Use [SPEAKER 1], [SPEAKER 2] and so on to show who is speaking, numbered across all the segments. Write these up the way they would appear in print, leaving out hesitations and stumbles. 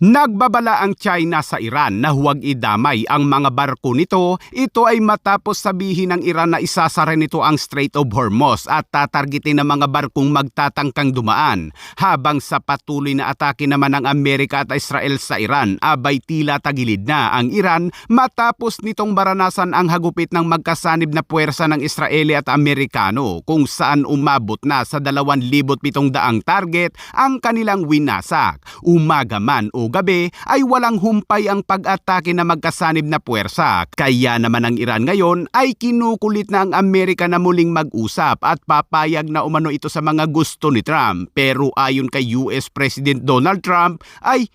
[SPEAKER 1] Nagbabala ang China sa Iran na huwag idamay ang mga barko nito. Ito ay matapos sabihin ng Iran na isasara nito ang Strait of Hormuz at tatargetin ng mga barkong magtatangkang dumaan. Habang sa patuloy na atake naman ng Amerika at Israel sa Iran, abay tila tagilid na ang Iran matapos nitong maranasan ang hagupit ng magkasanib na puwersa ng Israeli at Amerikano kung saan umabot na sa 2,700 target ang kanilang winasak. Umaga man o gabi ay walang humpay ang pag-atake na magkasanib na puwersa. Kaya naman ang Iran ngayon ay kinukulit na ang Amerika na muling mag-usap at papayag na umano ito sa mga gusto ni Trump. Pero ayon kay US President Donald Trump ay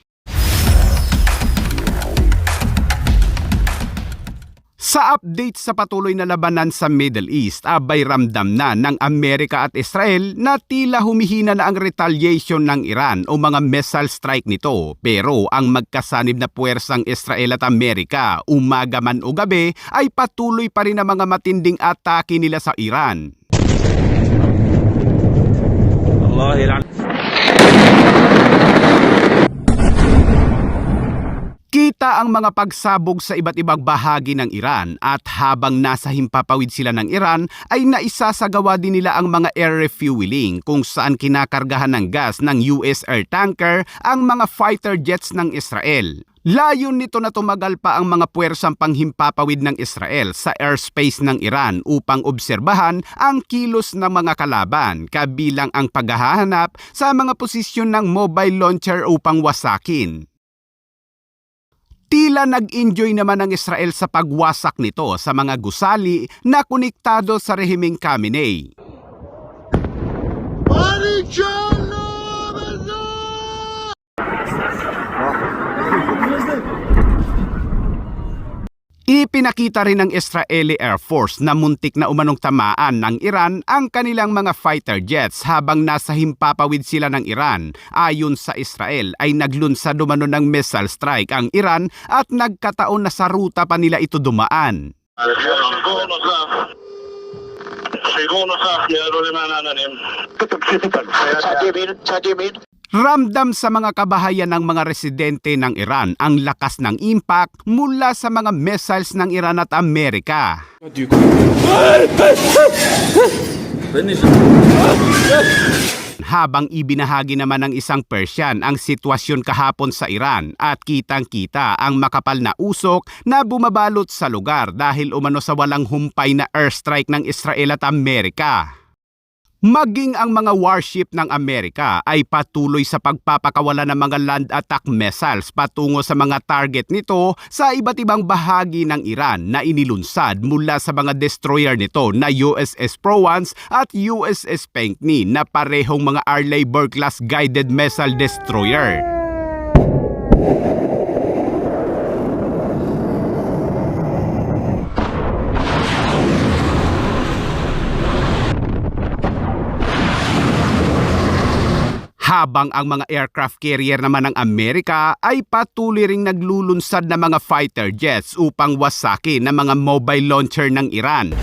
[SPEAKER 1] sa update sa patuloy na labanan sa Middle East, abay ramdam na ng Amerika at Israel na tila humihina na ang retaliation ng Iran o mga missile strike nito. Pero ang magkasanib na puwersang Israel at Amerika, umaga man o gabi, ay patuloy pa rin ang mga matinding atake nila sa Iran. Kita ang mga pagsabog sa iba't ibang bahagi ng Iran at habang nasa himpapawid sila ng Iran ay naisasagawa din nila ang mga air refueling kung saan kinakargahan ng gas ng US air tanker ang mga fighter jets ng Israel. Layon nito na tumagal pa ang mga puwersang panghimpapawid ng Israel sa airspace ng Iran upang obserbahan ang kilos ng mga kalaban, kabilang ang paghahanap sa mga posisyon ng mobile launcher upang wasakin. Tila nag-enjoy naman ang Israel sa pagwasak nito sa mga gusali na konektado sa rehimeng Khamenei. Ipinakita rin ng Israeli Air Force na muntik na umanong tamaan ng Iran ang kanilang mga fighter jets habang nasa himpapawid sila ng Iran. Ayon sa Israel ay naglunsad umano ng missile strike ang Iran at nagkataon na sa ruta pa nila ito dumaan. Ramdam sa mga kabahayan ng mga residente ng Iran ang lakas ng impact mula sa mga missiles ng Iran at Amerika. Habang ibinahagi naman ng isang Persian ang sitwasyon kahapon sa Iran at kitang-kita ang makapal na usok na bumabalot sa lugar dahil umano sa walang humpay na airstrike ng Israel at Amerika. Maging ang mga warship ng Amerika ay patuloy sa pagpapakawala ng mga land attack missiles patungo sa mga target nito sa iba't ibang bahagi ng Iran na inilunsad mula sa mga destroyer nito na USS Prowance at USS Pinckney na parehong mga Arleigh-Burke-class guided missile destroyer. Habang ang mga aircraft carrier naman ng Amerika ay patuloy ring naglulunsad na mga fighter jets upang wasakin ng mga mobile launcher ng Iran.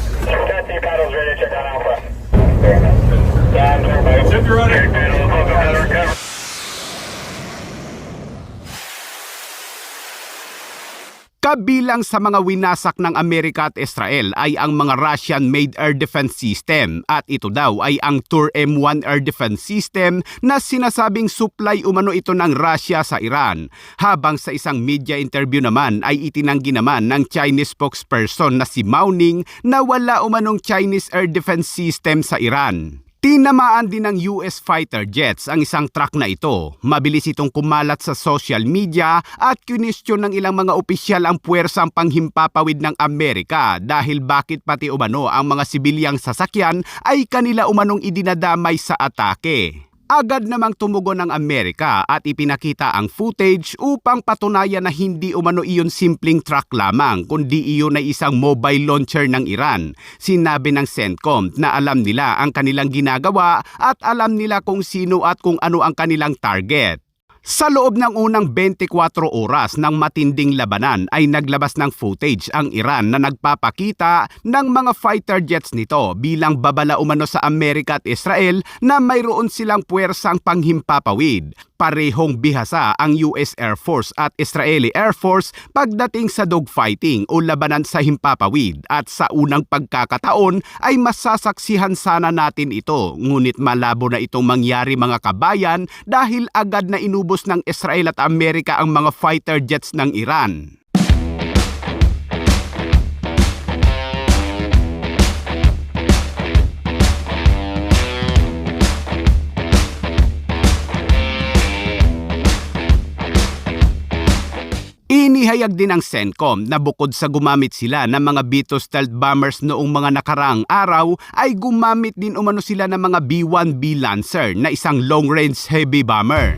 [SPEAKER 1] Kabilang sa mga winasak ng Amerika at Israel ay ang mga Russian-made air defense system at ito daw ay ang TUR-M1 air defense system na sinasabing supply umano ito ng Russia sa Iran. Habang sa isang media interview naman ay itinanggi naman ng Chinese spokesperson na si Mao Ning na wala umanong Chinese air defense system sa Iran. Tinamaan din ng US fighter jets ang isang truck na ito. Mabilis itong kumalat sa social media at kinwestiyon ng ilang mga opisyal ang puwersang panghimpapawid ng Amerika dahil bakit pati umano ang mga sibilyang sasakyan ay kanila umanong idinadamay sa atake. Agad namang tumugon ng Amerika at ipinakita ang footage upang patunayan na hindi umano iyon simpleng truck lamang kundi iyon ay isang mobile launcher ng Iran. Sinabi ng CENTCOM na alam nila ang kanilang ginagawa at alam nila kung sino at kung ano ang kanilang target. Sa loob ng unang 24 oras ng matinding labanan ay naglabas ng footage ang Iran na nagpapakita ng mga fighter jets nito bilang babala umano sa Amerika at Israel na mayroon silang puwersang panghimpapawid. Parehong bihasa ang US Air Force at Israeli Air Force pagdating sa dogfighting o labanan sa himpapawid at sa unang pagkakataon ay masasaksihan sana natin ito, ngunit malabo na itong mangyari mga kabayan dahil agad na inubos ng Israel at Amerika ang mga fighter jets ng Iran. Inihayag din ng CENTCOM na bukod sa gumamit sila ng mga B-2 stealth bombers noong mga nakaraang araw, ay gumamit din umano sila ng mga B-1B Lancer na isang long-range heavy bomber.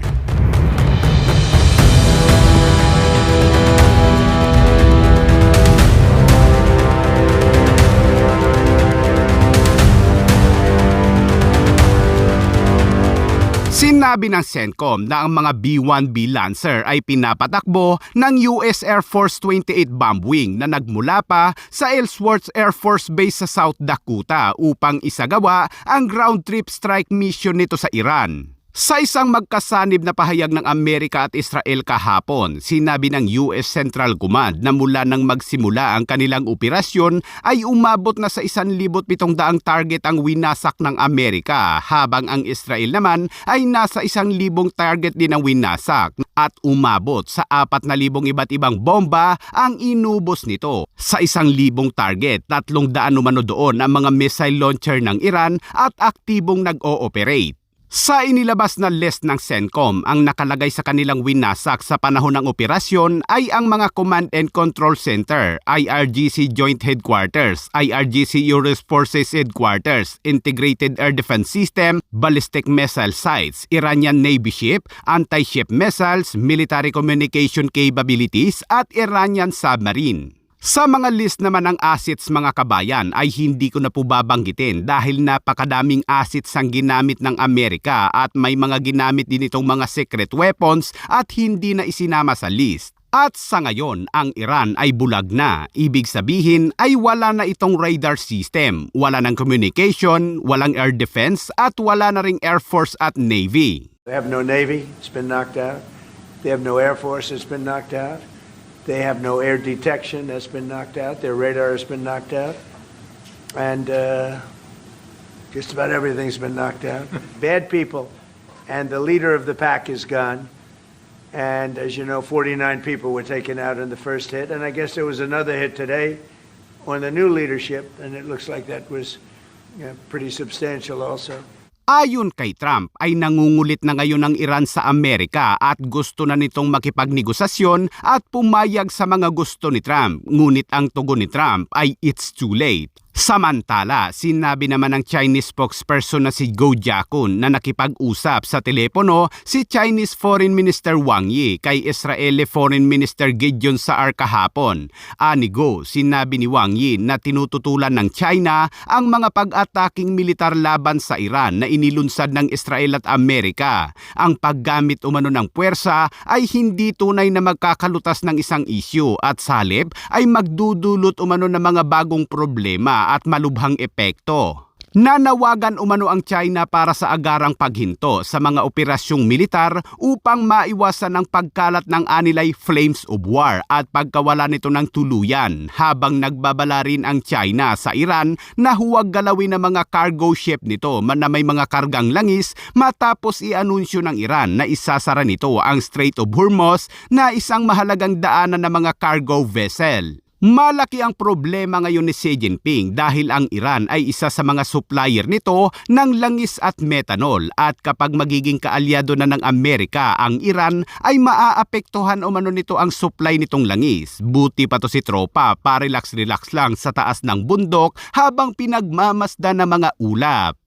[SPEAKER 1] Sinabi ng CENTCOM na ang mga B-1B Lancer ay pinapatakbo ng US Air Force 28 Bomb Wing na nagmula pa sa Ellsworth Air Force Base sa South Dakota upang isagawa ang ground trip strike mission nito sa Iran. Sa isang magkasanib na pahayag ng Amerika at Israel kahapon, sinabi ng US Central Command na mula nang magsimula ang kanilang operasyon ay umabot na sa 1,700 target ang winasak ng Amerika, habang ang Israel naman ay nasa 1,000 target din ang winasak at umabot sa 4,000 iba't ibang bomba ang inubos nito. Sa 1,000 target, 300 umano doon ang mga missile launcher ng Iran at aktibong nag-ooperate. Sa inilabas na list ng CENTCOM, ang nakalagay sa kanilang winasak sa panahon ng operasyon ay ang mga Command and Control Center, IRGC Joint Headquarters, IRGC US Forces Headquarters, Integrated Air Defense System, Ballistic Missile Sites, Iranian Navy Ship, Anti-Ship Missiles, Military Communication Capabilities at Iranian Submarine. Sa mga list naman ng assets mga kabayan ay hindi ko na po babanggitin dahil napakadaming assets ang ginamit ng Amerika at may mga ginamit din itong mga secret weapons at hindi na isinama sa list. At sa ngayon, ang Iran ay bulag na. Ibig sabihin ay wala na itong radar system, wala ng communication, walang air defense at wala na ring Air Force at Navy.
[SPEAKER 2] They have no Navy, it's been knocked out. They have no Air Force, it's been knocked out. They have no air detection, that's been knocked out. Their radar has been knocked out. And just about everything's been knocked out. Bad people. And the leader of the pack is gone. And as you know, 49 people were taken out in the first hit. And I guess there was another hit today on the new leadership. And it looks like that was pretty substantial also.
[SPEAKER 1] Ayon kay Trump ay nangungulit na ngayon ang Iran sa Amerika at gusto na nitong makipagnegosasyon at pumayag sa mga gusto ni Trump. Ngunit ang tugon ni Trump ay it's too late. Samantala, sinabi naman ng Chinese spokesperson na si Go Jiakun na nakipag-usap sa telepono si Chinese Foreign Minister Wang Yi kay Israeli Foreign Minister Gideon Saar kahapon. Ani Go, sinabi ni Wang Yi na tinututulan ng China ang mga pag-ataking militar laban sa Iran na inilunsad ng Israel at Amerika. Ang paggamit umano ng puwersa ay hindi tunay na magkakalutas ng isang isyu at sa halip ay magdudulot umano ng mga bagong problema at malubhang epekto. Nanawagan umano ang China para sa agarang paghinto sa mga operasyong militar upang maiwasan ang pagkalat ng anilay flames of war at pagkawala nito ng tuluyan, habang nagbabala rin ang China sa Iran na huwag galawin ang mga cargo ship nito na may mga kargang langis matapos i-anunsyo ng Iran na isasara nito ang Strait of Hormuz na isang mahalagang daanan ng mga cargo vessel. Malaki ang problema ngayon ni Xi Jinping dahil ang Iran ay isa sa mga supplier nito ng langis at methanol, at kapag magiging kaalyado na ng Amerika ang Iran ay maaapektuhan umano nito ang supply nitong langis. Buti pa to si tropa, pa relax lang sa taas ng bundok habang pinagmamasdan ng mga ulap.